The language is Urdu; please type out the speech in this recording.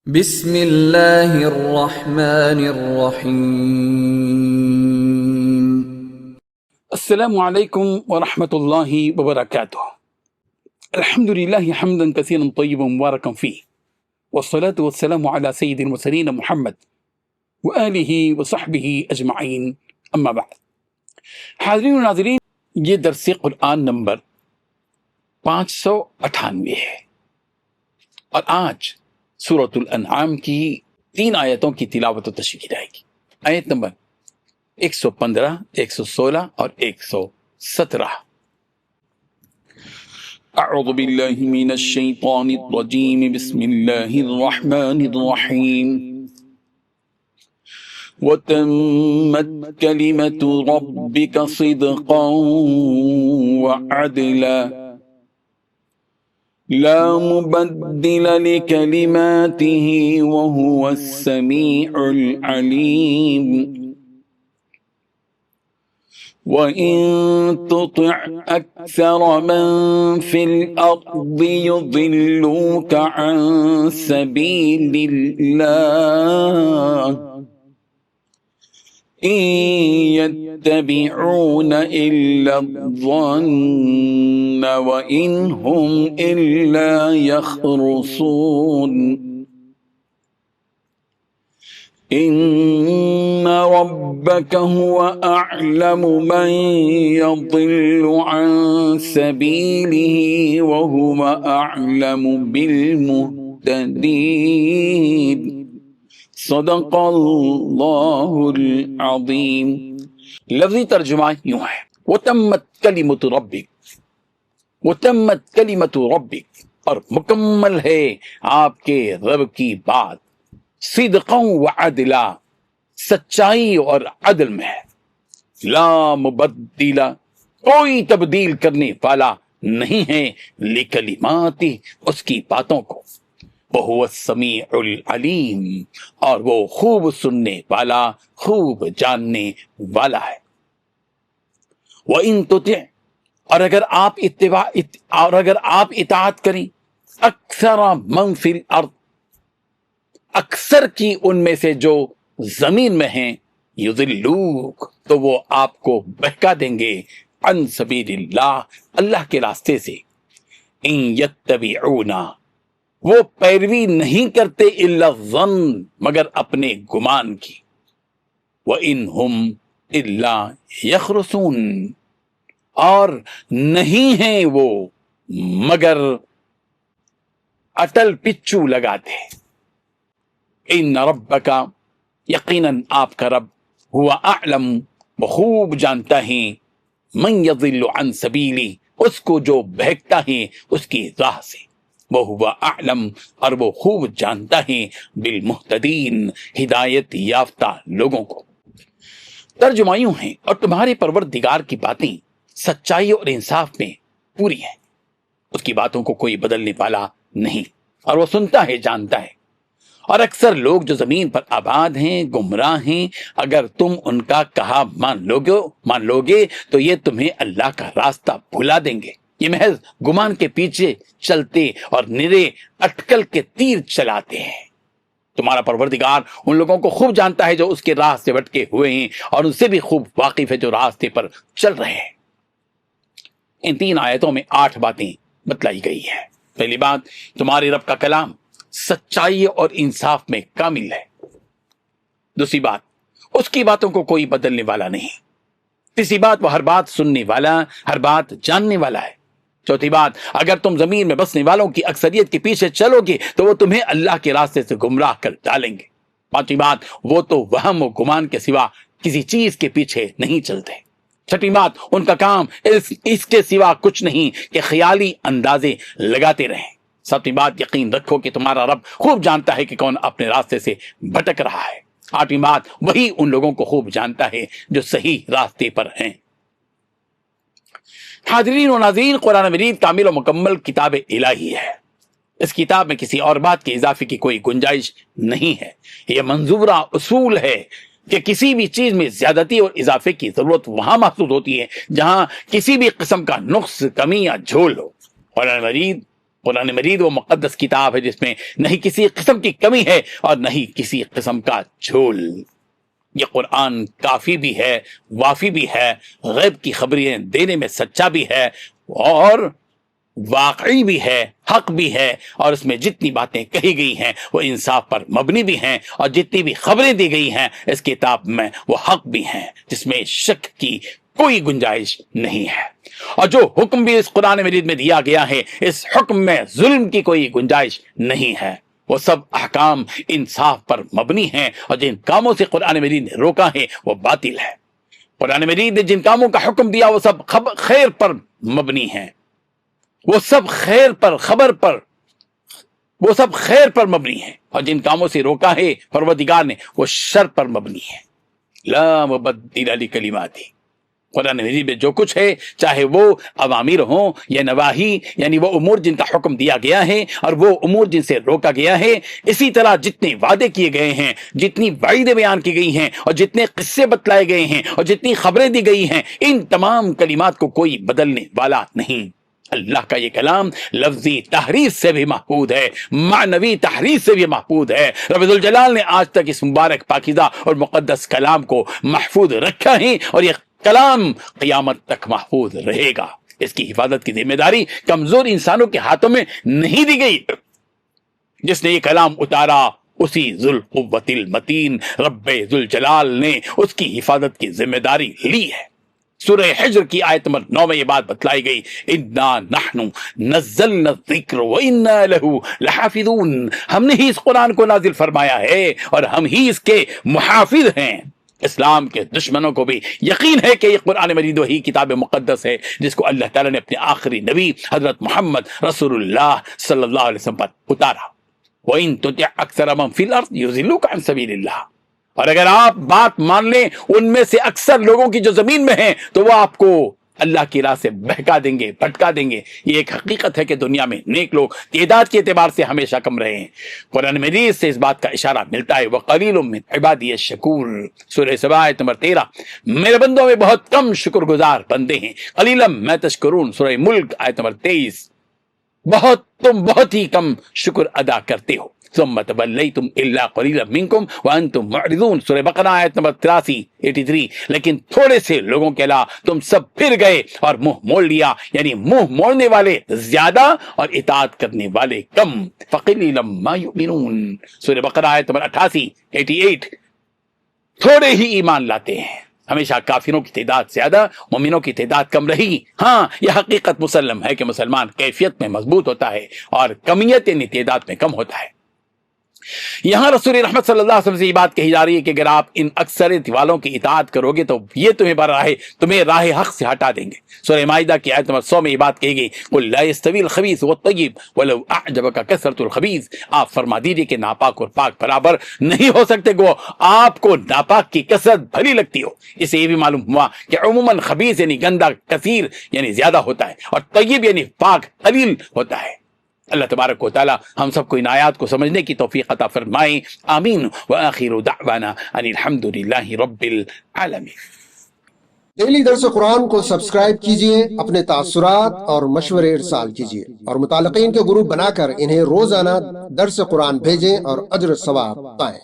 بسم اللہ الرحمن الرحیم۔ السلام علیکم ورحمۃ اللہ وبرکاتہ۔ الحمدللہ حمدا کثیرا طیبا مبارکا فیہ، والصلاة والسلام علی سید المرسلین محمد وآلہ وصحبہ اجمعین، اما بعد۔ حاضرین و ناظرین، یہ درس قرآن نمبر 598 ہے، اور آج سورۃ الانعام کی 3 آیتوں کی تلاوت و تشریح کی جائے گی۔ آیت نمبر 115، 116 اور 117۔ اعوذ باللہ من الشیطان الرجیم، بسم اللہ الرحمن الرحیم۔ وَتَمَّتْ كَلِمَةُ رَبِّكَ صِدْقًا وَعَدْلًا لا مبدل لكلماته وهو السميع العليم وإن تطع أكثر من في الأرض يضلوك عن سبيل الله إن يتبعون إلا الظن وإن هم إلا يخرصون إن ربك هو أعلم من يضل عن سبيله وهو أعلم بالمهتدين صدق اللہ العظیم۔ لفظی ترجمہ یوں ہے، وَتَمَّتْ كَلِمَةُ رَبِّكَ، وَتَمَّتْ كَلِمَةُ رَبِّكَ، اور مکمل ہے آپ کے رب کی بات، صدقاً وعدلا، سچائی اور عدل میں ہے، لا مبدل، کوئی تبدیل کرنے والا نہیں ہے، لکلماتہ، اس کی باتوں کو، وَهُوَ السَّمِيعُ الْعَلِيمُ، اور وہ خوب سننے والا، خوب جاننے والا ہے۔ وَإِن تُطِعْ، اور اگر آپ اطاعت کریں، اکثر من فی الارض، اکثر کی ان میں سے جو زمین میں ہیں، یضلوک، تو وہ آپ کو بہکا دیں گے، عن سبیل اللہ، اللہ کے راستے سے، ان یتبعون، وہ پیروی نہیں کرتے، الا الظن، مگر اپنے گمان کی، وَإِنْ هُمْ إِلَّا يَخْرُصُونَ، اور نہیں ہیں وہ مگر اٹل پچو لگاتے۔ ان ربک، یقیناً آپ کا رب، ہوا اعلم، بخوب جانتا ہے، من یضل عن سبیلی، اس کو جو بہکتا ہے اس کی راہ سے، وَهُوَ أَعْلَمُ، اور وہ خوب جانتا ہے، بالمہتدین، ہدایت یافتہ لوگوں کو۔ ترجمہ یوں ہے، اور تمہارے پروردگار کی باتیں سچائی اور انصاف میں پوری ہیں، اس کی باتوں کو کوئی بدلنے والا نہیں، اور وہ سنتا ہے، جانتا ہے۔ اور اکثر لوگ جو زمین پر آباد ہیں گمراہ ہیں، اگر تم ان کا کہا مان لو گے تو یہ تمہیں اللہ کا راستہ بھلا دیں گے، یہ محض گمان کے پیچھے چلتے اور نرے اٹکل کے تیر چلاتے ہیں۔ تمہارا پروردگار ان لوگوں کو خوب جانتا ہے جو اس کے راہ سے بھٹکے ہوئے ہیں، اور ان سے بھی خوب واقف ہے جو راستے پر چل رہے ہیں۔ ان 3 آیتوں میں 8 باتیں بتلائی گئی ہیں۔ پہلی بات، تمہارے رب کا کلام سچائی اور انصاف میں کامل ہے۔ دوسری بات، اس کی باتوں کو کوئی بدلنے والا نہیں۔ تیسری بات، وہ ہر بات سننے والا، ہر بات جاننے والا ہے۔ چوتھی بات، اگر تم زمین میں بسنے والوں کی اکثریت کے پیچھے چلو گے تو وہ تمہیں اللہ کے راستے سے گمراہ کر ڈالیں گے۔ پانچویں بات، وہ تو وہم و گمان کے سوا کسی چیز کے پیچھے نہیں چلتے۔ چھٹی بات، ان کا کام اس کے سوا کچھ نہیں کہ خیالی اندازے لگاتے رہیں۔ ساتویں بات، یقین رکھو کہ تمہارا رب خوب جانتا ہے کہ کون اپنے راستے سے بھٹک رہا ہے۔ آٹھویں بات، وہی ان لوگوں کو خوب جانتا ہے جو صحیح راستے پر ہیں۔ حاضرین و ناظرین، قرآن مجید کامل و مکمل کتاب الہی ہے، اس کتاب میں کسی اور بات کے اضافے کی کوئی گنجائش نہیں ہے۔ یہ منظورہ اصول ہے کہ کسی بھی چیز میں زیادتی اور اضافے کی ضرورت وہاں محسوس ہوتی ہے جہاں کسی بھی قسم کا نقص، کمی یا جھول ہو۔ قرآن مجید قرآن مجید وہ مقدس کتاب ہے جس میں نہیں کسی قسم کی کمی ہے اور نہیں کسی قسم کا جھول۔ یہ قرآن کافی بھی ہے، وافی بھی ہے، غیب کی خبریں دینے میں سچا بھی ہے اور واقعی بھی ہے، حق بھی ہے، اور اس میں جتنی باتیں کہی گئی ہیں وہ انصاف پر مبنی بھی ہیں، اور جتنی بھی خبریں دی گئی ہیں اس کتاب میں وہ حق بھی ہیں، جس میں شک کی کوئی گنجائش نہیں ہے۔ اور جو حکم بھی اس قرآن مجید میں دیا گیا ہے اس حکم میں ظلم کی کوئی گنجائش نہیں ہے، وہ سب احکام انصاف پر مبنی ہیں، اور جن کاموں سے قرآن مجید نے روکا ہے وہ باطل ہے۔ قرآن مجید نے جن کاموں کا حکم دیا وہ سب خیر پر مبنی ہیں، وہ سب خیر پر، خبر پر، وہ سب خیر پر مبنی ہیں، اور جن کاموں سے روکا ہے پروردگار نے وہ شر پر مبنی ہے۔ لا مبدل لکلماتہ، قرآن مجید میں جو کچھ ہے چاہے وہ اوامر ہوں یا نواہی، یعنی وہ امور جن کا حکم دیا گیا ہے اور وہ امور جن سے روکا گیا ہے، اسی طرح جتنے وعدے کیے گئے ہیں، جتنی وعیدیں بیان کی گئی ہیں، اور جتنے قصے بتلائے گئے ہیں، اور جتنی خبریں دی گئی ہیں، ان تمام کلمات کو کوئی بدلنے والا نہیں۔ اللہ کا یہ کلام لفظی تحریف سے بھی محفوظ ہے، معنوی تحریف سے بھی محفوظ ہے۔ رب ذوالجلال نے آج تک اس مبارک پاکیزہ اور مقدس کلام کو محفوظ رکھا ہے، اور یہ کلام قیامت تک محفوظ رہے گا۔ اس کی حفاظت کی ذمہ داری کمزور انسانوں کے ہاتھوں میں نہیں دی گئی۔ جس نے یہ کلام اتارا اسی ذوالقوۃ المتین رب ذوالجلال نے اس کی حفاظت کی ذمہ داری لی ہے۔ سورہ حجر کی آیت نمبر 9 میں یہ بات بتلائی گئی، انا نحن نزلنا الذکر وانا له لحافظون، ہم نے ہی اس قرآن کو نازل فرمایا ہے اور ہم ہی اس کے محافظ ہیں۔ اسلام کے دشمنوں کو بھی یقین ہے کہ یہ قرآن مجید وہی کتاب مقدس ہے جس کو اللہ تعالیٰ نے اپنے آخری نبی حضرت محمد رسول اللہ صلی اللہ علیہ وسلم پر اتارا۔ وَإِن تُطِعْ أَكْثَرَ مَن فِي الْأَرْضِ يُضِلُّوكَ عَن سَبِيلِ اللَّهِ، اور اگر آپ بات مان لیں ان میں سے اکثر لوگوں کی جو زمین میں ہیں تو وہ آپ کو اللہ کی راہ سے بہکا دیں گے، بھٹکا دیں گے۔ یہ ایک حقیقت ہے کہ دنیا میں نیک لوگ تعداد کے اعتبار سے ہمیشہ کم رہے ہیں۔ قرآن مجید سے اس بات کا اشارہ ملتا ہے، وَقَلِيلٌ مِّنْ عِبَادِيَ الشَّكُورُ، سورہ سبا آیت نمبر 13، میرے بندوں میں بہت کم شکر گزار بندے ہیں۔ قَلِيلًا مَا تَشْكُرُونَ، سورہ ملک آیت نمبر 23، تم بہت ہی کم شکر ادا کرتے ہو۔ ثم تبلیتم الا قلیلا منکم وانتم معرضون، سورہ بقرہ آیت نمبر 83، لیکن تھوڑے سے لوگوں کے علاوہ تم سب پھر گئے اور منہ موڑ لیا، یعنی منہ موڑنے والے زیادہ اور اطاعت کرنے والے کم۔ فقلیلا ما یؤمنون، سورہ بقرہ آیت نمبر 88، تھوڑے ہی ایمان لاتے ہیں۔ ہمیشہ کافروں کی تعداد زیادہ، مومنوں کی تعداد کم رہی۔ ہاں یہ حقیقت مسلم ہے کہ مسلمان کیفیت میں مضبوط ہوتا ہے اور کمیت یعنی تعداد میں کم ہوتا ہے۔ یہاں رسول رحمت صلی اللہ علیہ وسلم سے یہ بات کہی جا رہی ہے کہ اگر آپ ان اکثریت والوں کی اطاعت کرو گے تو یہ تمہیں راہ حق سے ہٹا دیں گے۔ سورہ مائدہ کی آیت نمبر 100 میں یہ بات کہی گئی، قل لا يستوي الخبيث والطيب ولو اعجبك كثرة الخبيث، آپ فرما دیجیے کہ ناپاک اور پاک برابر نہیں ہو سکتے، گو آپ کو ناپاک کی کثرت بھلی لگتی ہو۔ اسے یہ بھی معلوم ہوا کہ عموماً خبیث یعنی گندا کثیر یعنی زیادہ ہوتا ہے، اور طیب یعنی پاک قلیل ہوتا ہے۔ اللہ تبارک و تعالی ہم سب کو ان آیات کو سمجھنے کی توفیق عطا فرمائے، آمین۔ وآخر دعوانا ان الحمد للہ رب العالمین۔ ڈیلی درس قرآن کو سبسکرائب کیجئے، اپنے تاثرات اور مشورے ارسال کیجئے، اور متعلقین کے گروپ بنا کر انہیں روزانہ درس قرآن بھیجیں اور اجر ثواب پائیں۔